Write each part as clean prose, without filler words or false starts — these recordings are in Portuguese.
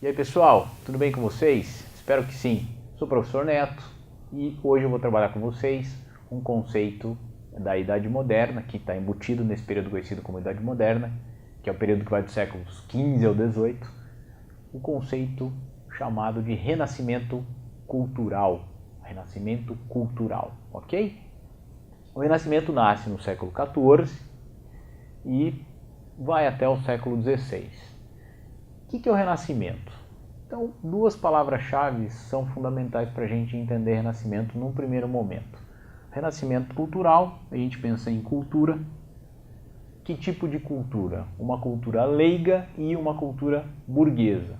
E aí pessoal, tudo bem com vocês? Espero que sim. Sou o professor Neto e hoje eu vou trabalhar com vocês um conceito da Idade Moderna, que está embutido nesse período conhecido como Idade Moderna, que é o período que vai dos séculos XV ao XVIII, o conceito chamado de Renascimento Cultural. Renascimento Cultural, ok? O Renascimento nasce no século XIV e vai até o século XVI. O que é o Renascimento? Então, duas palavras-chave são fundamentais para a gente entender Renascimento num primeiro momento. Renascimento cultural, a gente pensa em cultura. Que tipo de cultura? Uma cultura leiga e uma cultura burguesa.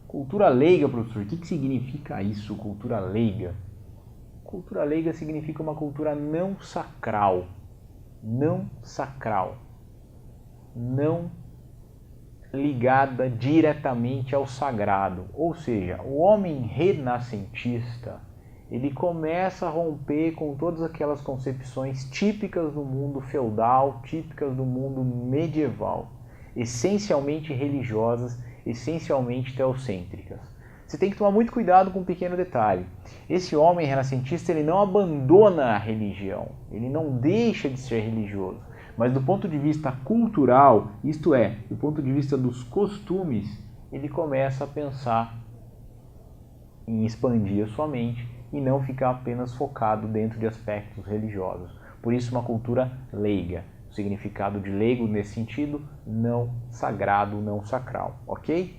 Cultura leiga, professor, o que significa isso, cultura leiga? Cultura leiga significa uma cultura não sacral. Não sacral. Não ligada diretamente ao sagrado. Ou seja, o homem renascentista, ele começa a romper com todas aquelas concepções típicas do mundo feudal, típicas do mundo medieval, essencialmente religiosas, essencialmente teocêntricas. Você tem que tomar muito cuidado com um pequeno detalhe. Esse homem renascentista, ele não abandona a religião, ele não deixa de ser religioso. Mas do ponto de vista cultural, isto é, do ponto de vista dos costumes, ele começa a pensar em expandir a sua mente e não ficar apenas focado dentro de aspectos religiosos. Por isso, uma cultura leiga. O significado de leigo nesse sentido, não sagrado, não sacral, ok?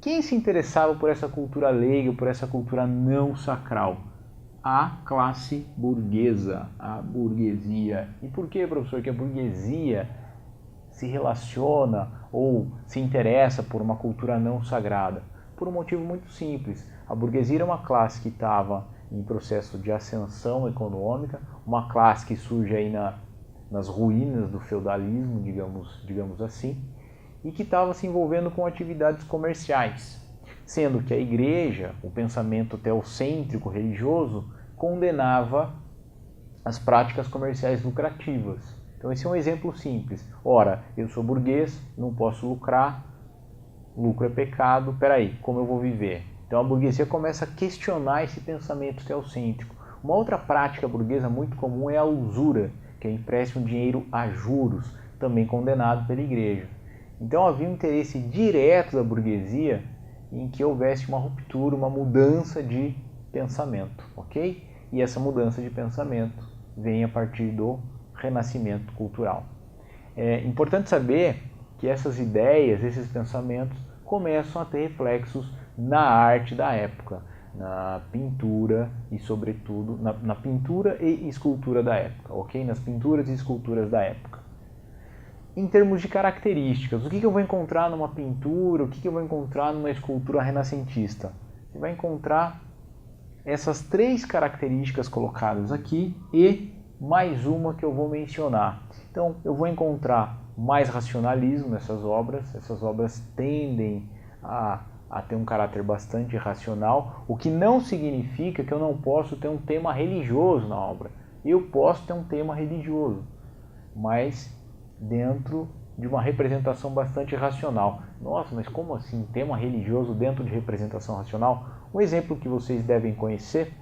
Quem se interessava por essa cultura leiga, por essa cultura não sacral? A classe burguesa, a burguesia. E por que, professor, que a burguesia se relaciona ou se interessa por uma cultura não sagrada? Por um motivo muito simples. A burguesia era uma classe que estava em processo de ascensão econômica, uma classe que surge aí nas ruínas do feudalismo, digamos assim, e que estava se envolvendo com atividades comerciais. Sendo que a igreja, o pensamento teocêntrico religioso, condenava as práticas comerciais lucrativas. Então esse é um exemplo simples. Ora, eu sou burguês, não posso lucrar, lucro é pecado, peraí, como eu vou viver? Então a burguesia começa a questionar esse pensamento teocêntrico. Uma outra prática burguesa muito comum é a usura, que é o empréstimo de dinheiro a juros, também condenado pela igreja. Então havia um interesse direto da burguesia em que houvesse uma ruptura, uma mudança de pensamento, ok? E essa mudança de pensamento vem a partir do renascimento cultural. É importante saber que essas ideias, esses pensamentos, começam a ter reflexos na arte da época, na pintura e, sobretudo, na pintura e escultura da época, ok? Nas pinturas e esculturas da época. Em termos de características, o que eu vou encontrar numa pintura, o que eu vou encontrar numa escultura renascentista? Você vai encontrar essas três características colocadas aqui e mais uma que eu vou mencionar. Então, eu vou encontrar mais racionalismo nessas obras. Essas obras tendem a ter um caráter bastante racional, o que não significa que eu não posso ter um tema religioso na obra. Eu posso ter um tema religioso, mas dentro de uma representação bastante racional. Nossa, mas como assim tema religioso dentro de representação racional? Um exemplo que vocês devem conhecer,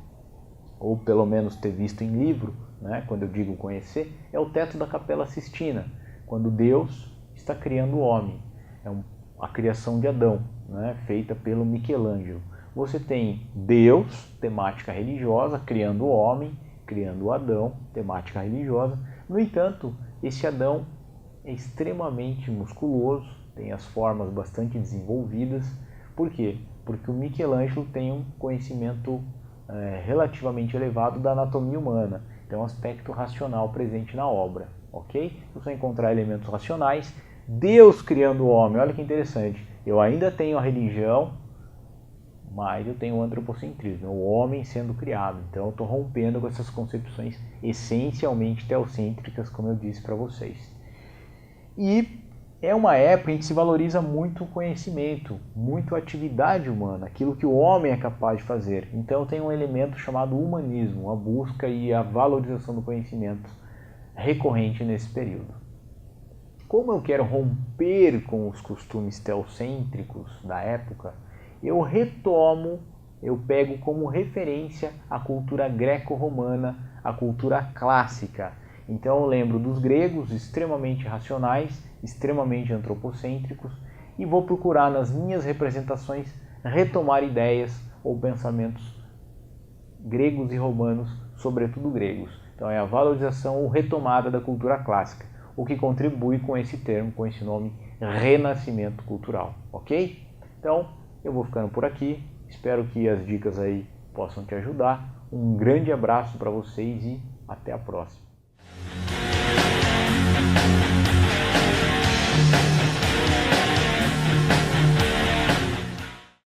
ou pelo menos ter visto em livro, né, quando eu digo conhecer, é o teto da Capela Sistina, quando Deus está criando o homem. É a criação de Adão, né, feita pelo Michelangelo. Você tem Deus, temática religiosa, criando o homem, criando o Adão, temática religiosa. No entanto, esse Adão é extremamente musculoso, tem as formas bastante desenvolvidas. Por quê? Porque o Michelangelo tem um conhecimento relativamente elevado da anatomia humana. Então, um aspecto racional presente na obra, ok? Você vai encontrar elementos racionais. Deus criando o homem, olha que interessante. Eu ainda tenho a religião, mas eu tenho o antropocentrismo, o homem sendo criado. Então, eu estou rompendo com essas concepções essencialmente teocêntricas, como eu disse para vocês. E é uma época em que se valoriza muito o conhecimento, muito a atividade humana, aquilo que o homem é capaz de fazer. Então tem um elemento chamado humanismo, a busca e a valorização do conhecimento recorrente nesse período. Como eu quero romper com os costumes teocêntricos da época, eu retomo, eu pego como referência a cultura greco-romana, a cultura clássica. Então eu lembro dos gregos extremamente racionais, extremamente antropocêntricos, e vou procurar nas minhas representações retomar ideias ou pensamentos gregos e romanos, sobretudo gregos. Então é a valorização ou retomada da cultura clássica, o que contribui com esse termo, com esse nome, renascimento cultural, ok? Então eu vou ficando por aqui, espero que as dicas aí possam te ajudar. Um grande abraço para vocês e até a próxima.